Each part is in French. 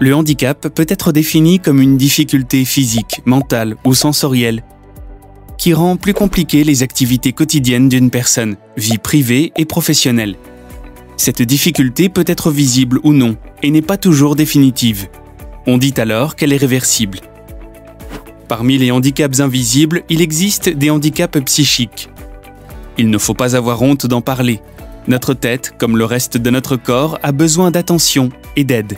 Le handicap peut être défini comme une difficulté physique, mentale ou sensorielle qui rend plus compliquées les activités quotidiennes d'une personne, vie privée et professionnelle. Cette difficulté peut être visible ou non et n'est pas toujours définitive. On dit alors qu'elle est réversible. Parmi les handicaps invisibles, il existe des handicaps psychiques. Il ne faut pas avoir honte d'en parler. Notre tête, comme le reste de notre corps, a besoin d'attention et d'aide.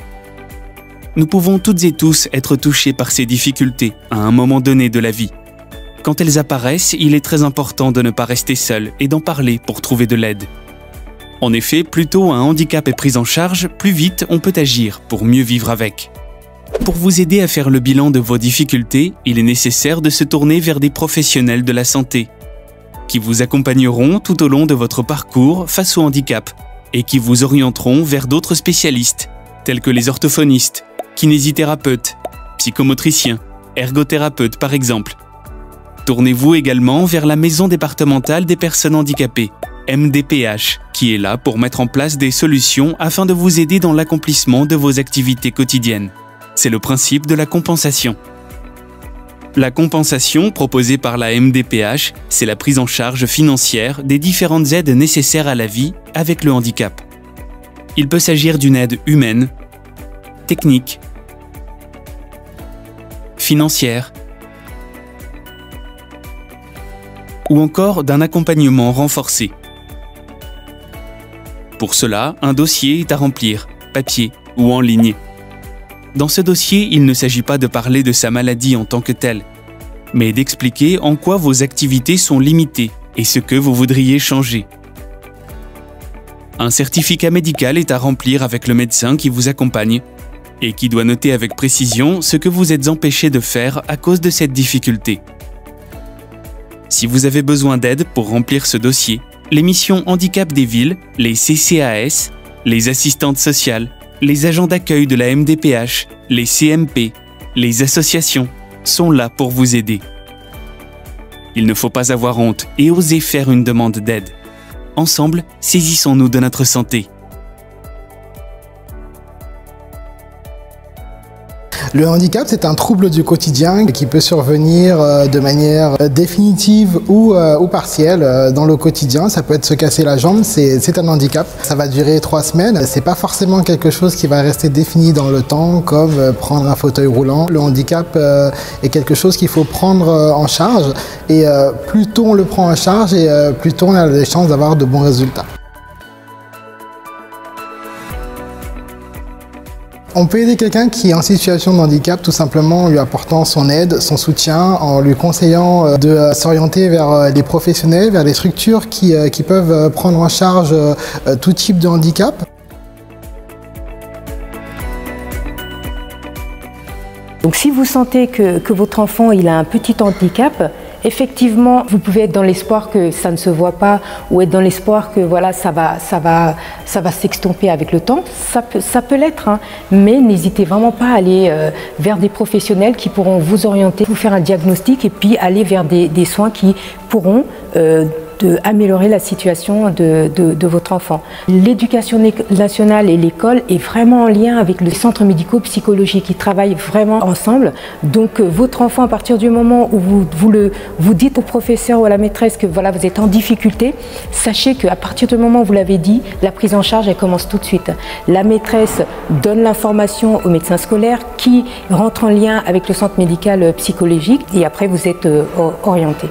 Nous pouvons toutes et tous être touchés par ces difficultés à un moment donné de la vie. Quand elles apparaissent, il est très important de ne pas rester seul et d'en parler pour trouver de l'aide. En effet, plus tôt un handicap est pris en charge, plus vite on peut agir pour mieux vivre avec. Pour vous aider à faire le bilan de vos difficultés, il est nécessaire de se tourner vers des professionnels de la santé qui vous accompagneront tout au long de votre parcours face au handicap et qui vous orienteront vers d'autres spécialistes tels que les orthophonistes, kinésithérapeutes, psychomotriciens, ergothérapeutes par exemple. Tournez-vous également vers la Maison départementale des personnes handicapées, MDPH, qui est là pour mettre en place des solutions afin de vous aider dans l'accomplissement de vos activités quotidiennes. C'est le principe de la compensation. La compensation proposée par la MDPH, c'est la prise en charge financière des différentes aides nécessaires à la vie avec le handicap. Il peut s'agir d'une aide humaine, technique, financière, ou encore d'un accompagnement renforcé. Pour cela, un dossier est à remplir, papier ou en ligne. Dans ce dossier, il ne s'agit pas de parler de sa maladie en tant que telle, mais d'expliquer en quoi vos activités sont limitées et ce que vous voudriez changer. Un certificat médical est à remplir avec le médecin qui vous accompagne et qui doit noter avec précision ce que vous êtes empêché de faire à cause de cette difficulté. Si vous avez besoin d'aide pour remplir ce dossier, les missions handicap des villes, les CCAS, les assistantes sociales, les agents d'accueil de la MDPH, les CMP, les associations sont là pour vous aider. Il ne faut pas avoir honte et oser faire une demande d'aide. Ensemble, saisissons-nous de notre santé. Le handicap, c'est un trouble du quotidien qui peut survenir de manière définitive ou partielle dans le quotidien. Ça peut être se casser la jambe, c'est un handicap. Ça va durer 3 semaines. C'est pas forcément quelque chose qui va rester défini dans le temps, comme prendre un fauteuil roulant. Le handicap est quelque chose qu'il faut prendre en charge. Et plus tôt on le prend en charge, et plus tôt on a des chances d'avoir de bons résultats. On peut aider quelqu'un qui est en situation de handicap tout simplement en lui apportant son aide, son soutien, en lui conseillant de s'orienter vers des professionnels, vers des structures qui peuvent prendre en charge tout type de handicap. Donc si vous sentez que votre enfant il a un petit handicap, effectivement, vous pouvez être dans l'espoir que ça ne se voit pas ou être dans l'espoir que voilà, ça va s'estomper avec le temps. Ça peut l'être, hein, mais n'hésitez vraiment pas à aller vers des professionnels qui pourront vous orienter, vous faire un diagnostic et puis aller vers des soins qui pourront améliorer la situation de votre enfant. L'éducation nationale et l'école est vraiment en lien avec le centre médico-psychologique. Ils travaillent vraiment ensemble. Donc votre enfant, à partir du moment où vous dites au professeur ou à la maîtresse que voilà, vous êtes en difficulté, sachez qu'à partir du moment où vous l'avez dit, la prise en charge elle commence tout de suite. La maîtresse donne l'information au médecin scolaire qui rentre en lien avec le centre médical psychologique et après vous êtes orienté.